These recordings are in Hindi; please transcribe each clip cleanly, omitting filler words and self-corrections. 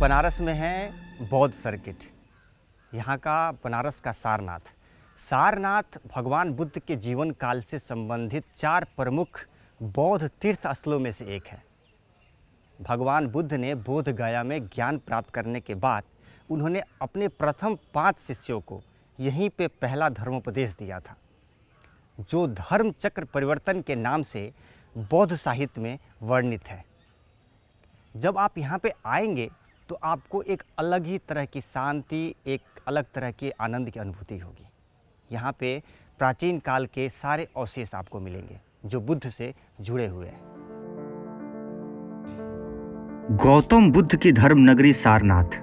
बनारस में है बौद्ध सर्किट। यहाँ का बनारस का सारनाथ भगवान बुद्ध के जीवन काल से संबंधित 4 प्रमुख बौद्ध तीर्थ स्थलों में से एक है। भगवान बुद्ध ने बोध गया में ज्ञान प्राप्त करने के बाद उन्होंने अपने प्रथम 5 शिष्यों को यहीं पे पहला धर्मोपदेश दिया था, जो धर्म चक्र परिवर्तन के नाम से बौद्ध साहित्य में वर्णित है। जब आप यहाँ पे आएंगे तो आपको एक अलग ही तरह की शांति, एक अलग तरह के आनंद की अनुभूति होगी। यहाँ पे प्राचीन काल के सारे अवशेष आपको मिलेंगे जो बुद्ध से जुड़े हुए हैं। गौतम बुद्ध की धर्म नगरी सारनाथ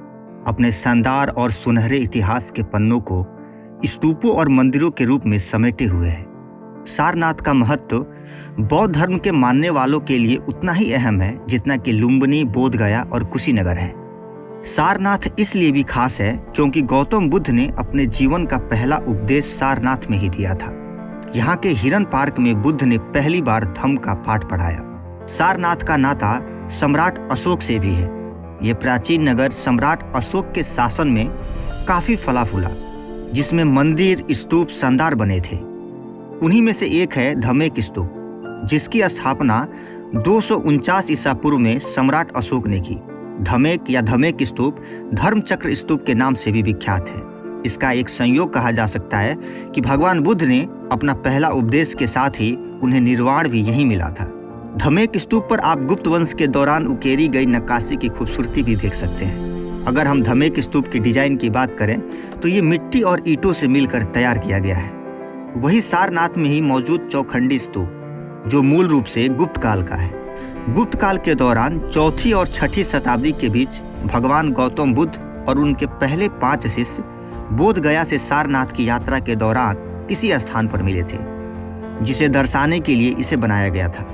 अपने शानदार और सुनहरे इतिहास के पन्नों को स्तूपों और मंदिरों के रूप में समेटे हुए है। सारनाथ का महत्व बौद्ध धर्म के मानने वालों के लिए उतना ही अहम है जितना कि लुम्बिनी, बोधगया और कुशीनगर है। सारनाथ इसलिए भी खास है क्योंकि गौतम बुद्ध ने अपने जीवन का पहला उपदेश सारनाथ में ही दिया था। यहाँ के हिरन पार्क में बुद्ध ने पहली बार धम्म का पाठ पढ़ाया। सारनाथ का नाता सम्राट अशोक से भी है। ये प्राचीन नगर सम्राट अशोक के शासन में काफी फला फूला, जिसमें मंदिर, स्तूप शानदार बने थे। उन्हीं में से एक है धमेक स्तूप, जिसकी स्थापना 249 ईसा पूर्व में सम्राट अशोक ने की। धमेक या धमेक स्तूप धर्मचक्र स्तूप के नाम से भी विख्यात है। इसका एक संयोग कहा जा सकता है कि भगवान बुद्ध ने अपना पहला उपदेश के साथ ही उन्हें निर्वाण भी यहीं मिला था। धमेक स्तूप पर आप गुप्त वंश के दौरान उकेरी गई नक्काशी की खूबसूरती भी देख सकते हैं। अगर हम धमेक स्तूप की डिजाइन की बात करें तो ये मिट्टी और ईंटों से मिलकर तैयार किया गया है। वही सारनाथ में ही मौजूद चौखंडी स्तूप, जो मूल रूप से गुप्त काल का है। गुप्त काल के दौरान 4वीं और 6वीं शताब्दी के बीच भगवान गौतम बुद्ध और उनके पहले 5 शिष्य बोध गया से सारनाथ की यात्रा के दौरान इसी स्थान पर मिले थे, जिसे दर्शाने के लिए इसे बनाया गया था।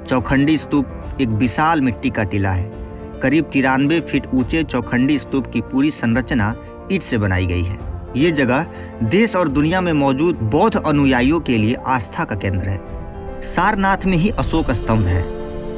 चौखंडी स्तूप एक विशाल मिट्टी का टीला है। करीब 93 फीट ऊंचे चौखंडी स्तूप की पूरी संरचना ईंट से बनाई गई है। ये जगह देश और दुनिया में मौजूद बौद्ध अनुयायियों के लिए आस्था का केंद्र है। सारनाथ में ही अशोक स्तंभ है,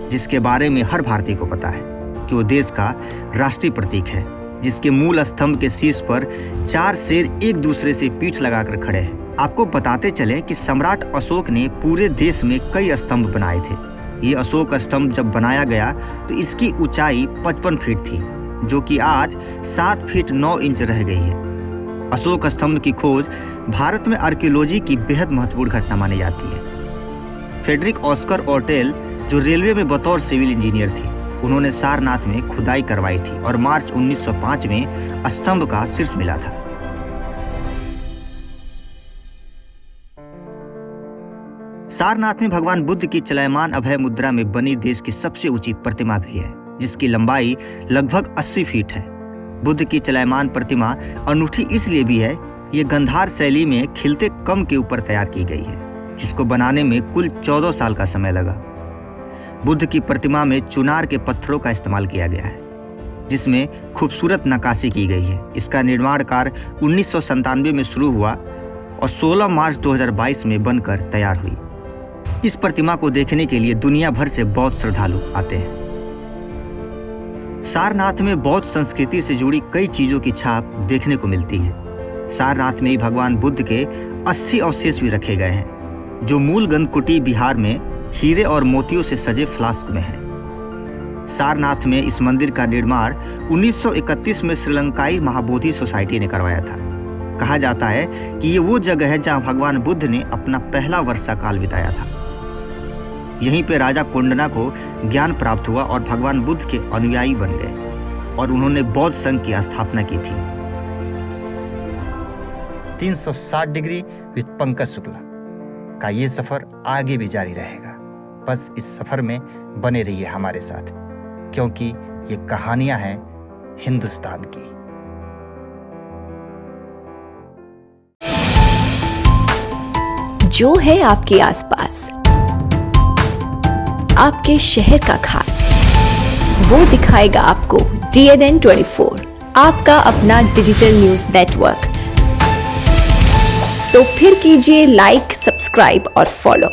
जिसके बारे में हर भारतीय को पता है कि वो देश का राष्ट्रीय प्रतीक है, जिसके मूल स्तंभ के शीर्ष पर 4 शेर एक दूसरे से पीठ लगाकर खड़े हैं। आपको बताते चले कि सम्राट अशोक ने पूरे देश में कई स्तंभ बनाए थे। ये अशोक स्तंभ जब बनाया गया तो इसकी ऊंचाई 55 फीट थी, जो कि आज 7 फीट 9 इंच रह गई है। अशोक स्तंभ की खोज भारत में आर्कियोलॉजी की बेहद महत्वपूर्ण घटना मानी जाती है। फ्रेडरिक ऑस्कर ऑर्टेल, जो रेलवे में बतौर सिविल इंजीनियर थे, उन्होंने सारनाथ में खुदाई करवाई थी और मार्च 1905 में स्तंभ का शीर्ष मिला था। सारनाथ में भगवान बुद्ध की चलायमान अभय मुद्रा में बनी देश की सबसे ऊंची प्रतिमा भी है, जिसकी लंबाई लगभग 80 फीट है। बुद्ध की चलायमान प्रतिमा अनूठी इसलिए भी है, ये गंधार शैली में खिलते कम के ऊपर तैयार की गई है, जिसको बनाने में कुल 14 साल का समय लगा। बुद्ध की प्रतिमा में चुनार के पत्थरों का इस्तेमाल किया गया है, जिसमें खूबसूरत नक्काशी की गई है। इसका निर्माण कार्य 1997 में शुरू हुआ और 16 मार्च 2022 में बनकर तैयार हुई। इस प्रतिमा को देखने के लिए दुनिया भर से बौद्ध श्रद्धालु आते हैं। सारनाथ में बौद्ध संस्कृति से जुड़ी कई चीजों की छाप देखने को मिलती है। सारनाथ में ही भगवान बुद्ध के अस्थि अवशेष भी रखे गए हैं, जो मूल गंधकुटी बिहार में हीरे और मोतियों से सजे फ्लास्क में है। सारनाथ में इस मंदिर का निर्माण 1931 में श्रीलंकाई महाबोधि सोसाइटी ने करवाया था। कहा जाता है कि ये वो जगह है जहां भगवान बुद्ध ने अपना पहला वर्षा काल बिताया था। यहीं पे राजा कोंडना को ज्ञान प्राप्त हुआ और भगवान बुद्ध के अनुयायी बन गए और उन्होंने बौद्ध संघ की स्थापना की थी। 360 डिग्री विद पंकज शुक्ला का ये सफर आगे भी जारी रहेगा। बस इस सफर में बने रहिए हमारे साथ, क्योंकि ये कहानियां हैं हिंदुस्तान की। जो है आपके आसपास, आपके शहर का खास, वो दिखाएगा आपको DNN 24, आपका अपना डिजिटल न्यूज नेटवर्क। तो फिर कीजिए लाइक, सब्सक्राइब और फॉलो।